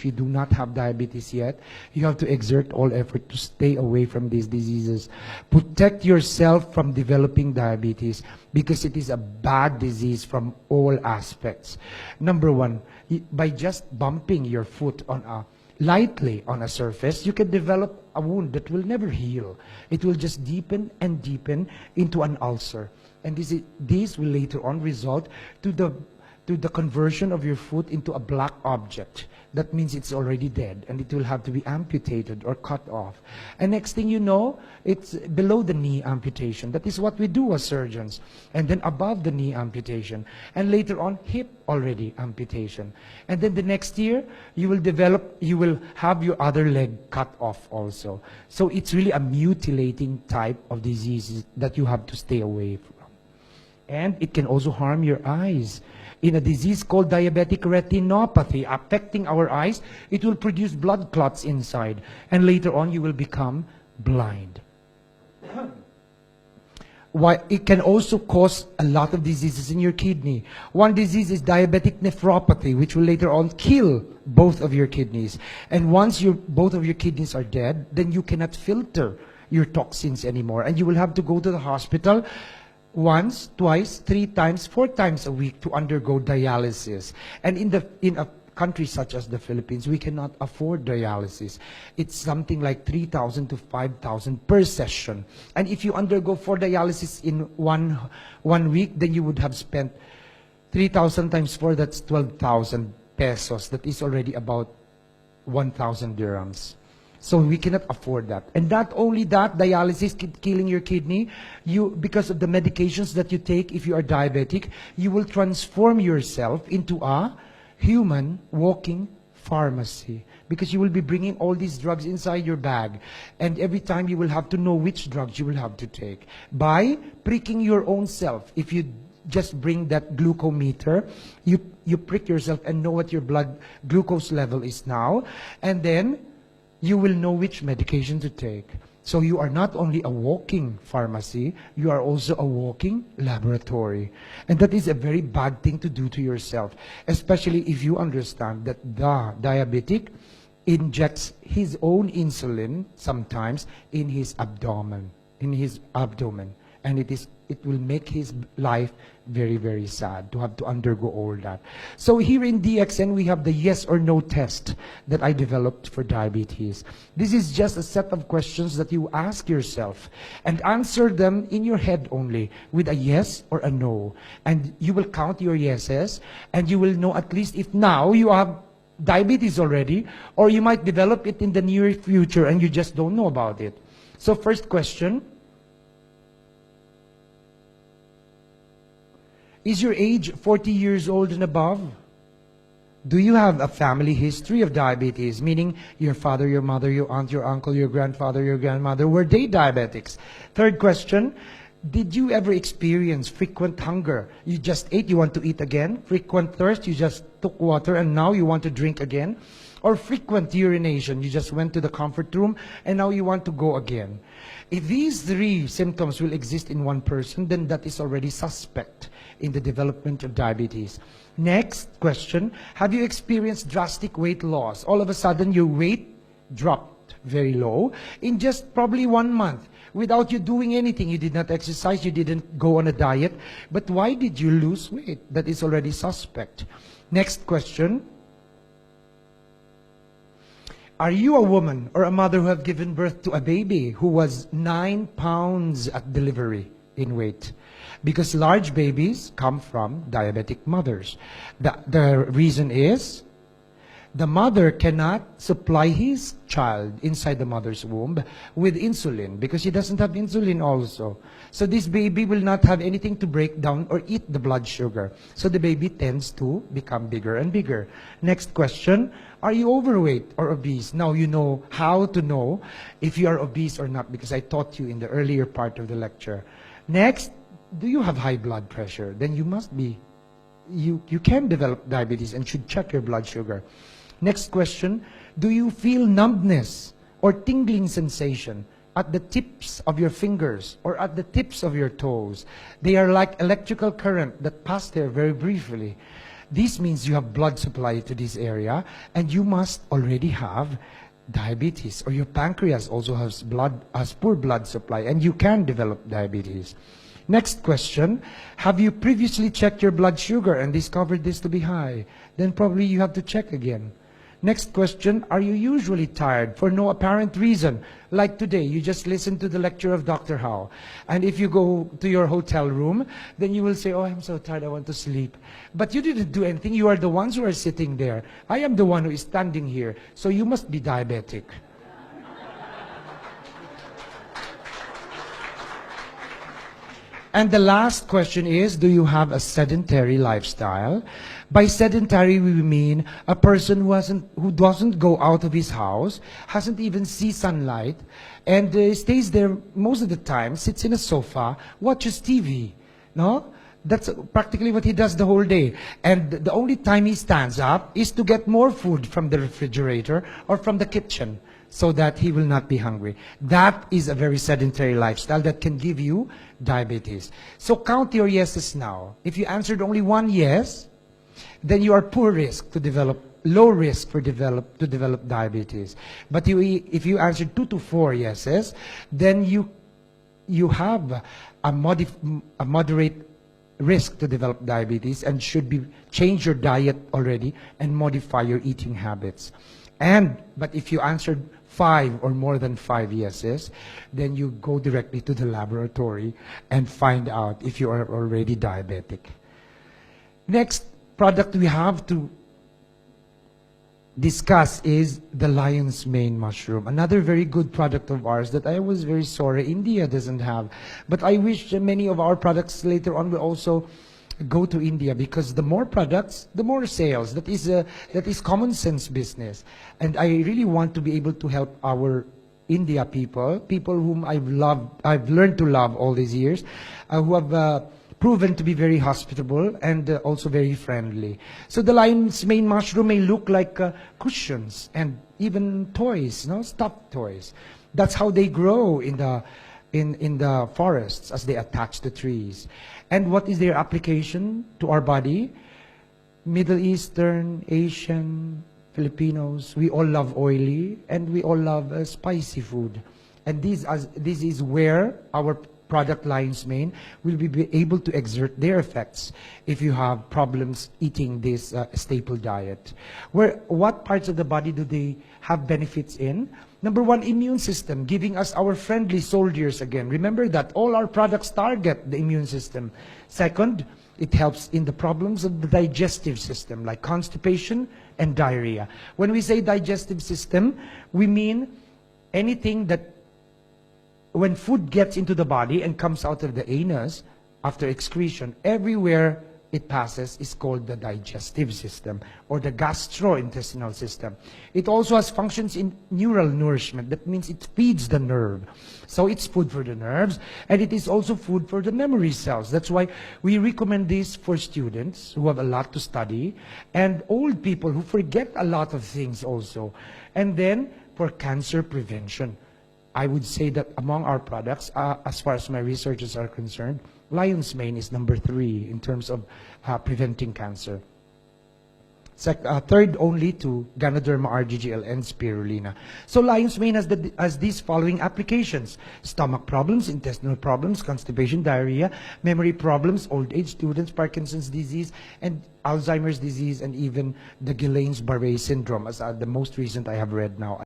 if you do not have diabetes yet, you have to exert all effort to stay away from these diseases. Protect yourself from developing diabetes because it is a bad disease from all aspects. Number one, by just bumping your foot lightly on a surface, you can develop a wound that will never heal. It will just deepen and deepen into an ulcer. And this will later on result to the conversion of your foot into a black object. That means it's already dead and it will have to be amputated or cut off. And next thing you know, it's below the knee amputation. That is what we do as surgeons. And then above the knee amputation. And later on, hip already amputation. And then the next year, you will have your other leg cut off also. So it's really a mutilating type of disease that you have to stay away from. And it can also harm your eyes. In a disease called diabetic retinopathy, affecting our eyes, it will produce blood clots inside. And later on, you will become blind. Why? It can also cause a lot of diseases in your kidney. One disease is diabetic nephropathy, which will later on kill both of your kidneys. And once both of your kidneys are dead, then you cannot filter your toxins anymore. And you will have to go to the hospital once, twice, 3 times, 4 times a week to undergo dialysis. And in a country such as the Philippines, we cannot afford dialysis. It's something like 3,000 to 5,000 per session. And if you undergo 4 dialysis in one week, then you would have spent 3,000 times 4, that's 12,000 pesos. That is already about 1,000 dirhams. So we cannot afford that. And not only that, dialysis killing your kidney, because of the medications that you take if you are diabetic, you will transform yourself into a human walking pharmacy. Because you will be bringing all these drugs inside your bag. And every time you will have to know which drugs you will have to take. By pricking your own self. If you just bring that glucometer, you prick yourself and know what your blood glucose level is now. And then you will know which medication to take. So you are not only a walking pharmacy, you are also a walking laboratory. And that is a very bad thing to do to yourself, especially if you understand that the diabetic injects his own insulin sometimes in his abdomen. And it will make his life very, very sad to have to undergo all that. So here in DXN, we have the yes or no test that I developed for diabetes. This is just a set of questions that you ask yourself and answer them in your head only with a yes or a no. And you will count your yeses and you will know at least if now you have diabetes already, or you might develop it in the near future and you just don't know about it. So first question, is your age 40 years old and above? Do you have a family history of diabetes? Meaning your father, your mother, your aunt, your uncle, your grandfather, your grandmother, were they diabetics? Third question, did you ever experience frequent hunger? You just ate, you want to eat again? Frequent thirst, you just took water and now you want to drink again? Or frequent urination, you just went to the comfort room and now you want to go again? If these 3 symptoms will exist in one person, then that is already suspect in the development of diabetes. Next question, have you experienced drastic weight loss? All of a sudden your weight dropped very low in just probably 1 month without you doing anything. You did not exercise, you didn't go on a diet, but why did you lose weight? That is already suspect. Next question, are you a woman or a mother who have given birth to a baby who was 9 pounds at delivery in weight? Because large babies come from diabetic mothers. The reason is the mother cannot supply his child inside the mother's womb with insulin because he doesn't have insulin also. So this baby will not have anything to break down or eat the blood sugar. So the baby tends to become bigger and bigger. Next question, are you overweight or obese? Now you know how to know if you are obese or not because I taught you in the earlier part of the lecture. Next, do you have high blood pressure? Then you must be, you can develop diabetes and should check your blood sugar. Next question, do you feel numbness or tingling sensation at the tips of your fingers or at the tips of your toes? They are like electrical current that pass there very briefly. This means you have blood supply to this area, and you must already have diabetes, or your pancreas also has poor blood supply, and you can develop diabetes. Next question, have you previously checked your blood sugar and discovered this to be high? Then probably you have to check again. Next question, are you usually tired for no apparent reason? Like today, you just listened to the lecture of Dr. Hao. And if you go to your hotel room, then you will say, oh, I'm so tired, I want to sleep. But you didn't do anything. You are the ones who are sitting there. I am the one who is standing here. So you must be diabetic. And the last question is, do you have a sedentary lifestyle? By sedentary, we mean a person who doesn't go out of his house, hasn't even see sunlight, and stays there most of the time, sits in a sofa, watches TV. No? That's practically what he does the whole day. And the only time he stands up is to get more food from the refrigerator or from the kitchen, so that he will not be hungry. That is a very sedentary lifestyle that can give you diabetes. So count your yeses now. If you answered only one yes, then you are poor risk to develop, low risk to develop diabetes. But if you answered 2 to 4 yeses, then you have a moderate risk to develop diabetes, and should change your diet already and modify your eating habits. But if you answered 5 or more than 5 yeses, then you go directly to the laboratory and find out if you are already diabetic. Next product we have to discuss is the lion's mane mushroom. Another very good product of ours that I was very sorry India doesn't have. But I wish many of our products later on will also go to India, because the more products, the more sales. That is common sense business. And I really want to be able to help our India people whom I've learned to love all these years, who have proven to be very hospitable and also very friendly. So the lion's mane mushroom may look like cushions and even toys, stuffed toys. That's how they grow in the forests as they attach to trees. And what is their application to our body? Middle Eastern, Asian, Filipinos, we all love oily and we all love spicy food. And this is where our product lion's mane will be able to exert their effects if you have problems eating this staple diet. What parts of the body do they have benefits in? Number 1, immune system, giving us our friendly soldiers again. Remember that all our products target the immune system. Second, it helps in the problems of the digestive system, like constipation and diarrhea. When we say digestive system, we mean anything that when food gets into the body and comes out of the anus after excretion, everywhere it passes is called the digestive system or the gastrointestinal system. It also has functions in neural nourishment. That means it feeds the nerve. So it's food for the nerves, and it is also food for the memory cells. That's why we recommend this for students who have a lot to study and old people who forget a lot of things also. And then for cancer prevention. I would say that among our products, as far as my researchers are concerned, lion's mane is number 3 in terms of preventing cancer. Third only to Ganoderma, RGGL, and spirulina. So lion's mane has these following applications: stomach problems, intestinal problems, constipation, diarrhea, memory problems, old age, students, Parkinson's disease, and Alzheimer's disease, and even the Guillain-Barré syndrome, as the most recent I have read now.